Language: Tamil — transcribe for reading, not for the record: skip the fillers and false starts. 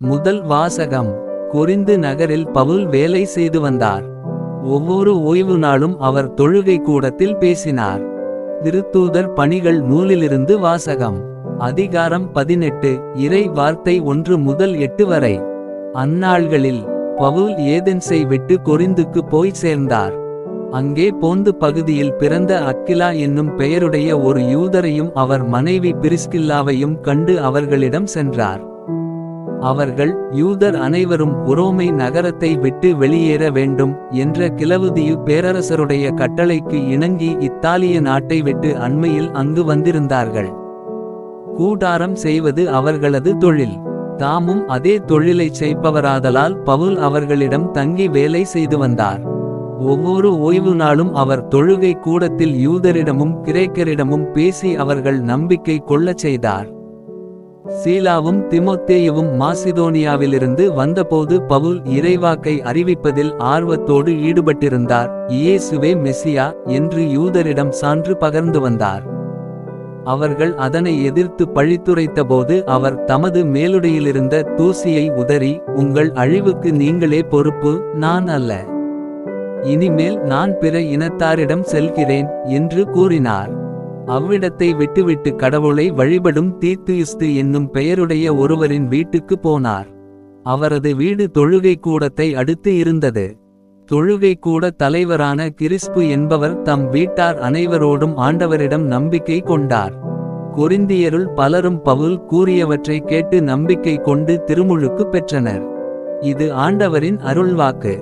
முதல் வாசகம். கொரிந்து நகரில் பவுல் வேலை செய்து வந்தார். ஒவ்வொரு ஓய்வு நாளும் அவர் தொழுகை கூடத்தில் பேசினார். திருத்தூதர் பணிகள் நூலிலிருந்து வாசகம். அதிகாரம் 18. இறை வார்த்தை 1 முதல் 8 வரை. அந்நாள்களில் பவுல் ஏதென்ஸை விட்டு கொரிந்துக்கு போய் சேர்ந்தார். அங்கே போந்து பகுதியில் பிறந்த அக்கிலா என்னும் பெயருடைய ஒரு யூதரையும் அவர் மனைவி பிரிஸ்கில்லாவையும் கண்டு அவர்களிடம் சென்றார். அவர்கள் யூதர் அனைவரும் உரோமை நகரத்தை விட்டு வெளியேற வேண்டும் என்ற கிலவுதியு பேரரசருடைய கட்டளைக்கு இணங்கி இத்தாலிய நாட்டை விட்டு அண்மையில் அங்கு வந்திருந்தார்கள். கூடாரம் செய்வது அவர்களது தொழில். தாமும் அதே தொழிலைச் செய்பவராதலால் பவுல் அவர்களிடம் தங்கி வேலை செய்து வந்தார். ஒவ்வொரு ஓய்வு நாளும் அவர் தொழுகை கூடத்தில் யூதரிடமும் கிரேக்கரிடமும் பேசி அவர்கள் நம்பிக்கை கொள்ளச் செய்தார். சீலாவும் திமோத்தேயுவும் மாசிதோனியாவிலிருந்து வந்தபோது பவுல் இறைவாக்கை அறிவிப்பதில் ஆர்வத்தோடு ஈடுபட்டிருந்தார். இயேசுவே மெசியா என்று யூதரிடம் சான்று பகர்ந்து வந்தார். அவர்கள் அதனை எதிர்த்து பழித்துரைத்தபோது அவர் தமது மேலுடையிலிருந்த தூசியை உதறி, உங்கள் அழிவுக்கு நீங்களே பொறுப்பு, நான் அல்ல. இனிமேல் நான் பிற இனத்தாரிடம் செல்கிறேன் என்று கூறினார். அவ்விடத்தை விட்டுவிட்டு கடவுளை வழிபடும் தீத்துயுஸ்து என்னும் பெயருடைய ஒருவரின் வீட்டுக்கு போனார். அவரது வீடு தொழுகை கூடத்தை அடுத்து இருந்தது. தொழுகை கூட தலைவரான கிறிஸ்பு என்பவர் தம் வீட்டார் அனைவரோடும் ஆண்டவரிடம் நம்பிக்கை கொண்டார். கொரிந்தியருள் பலரும் பவுல் கூறியவற்றை கேட்டு நம்பிக்கை கொண்டு திருமுழுக்கு பெற்றனர். இது ஆண்டவரின் அருள்வாக்கு.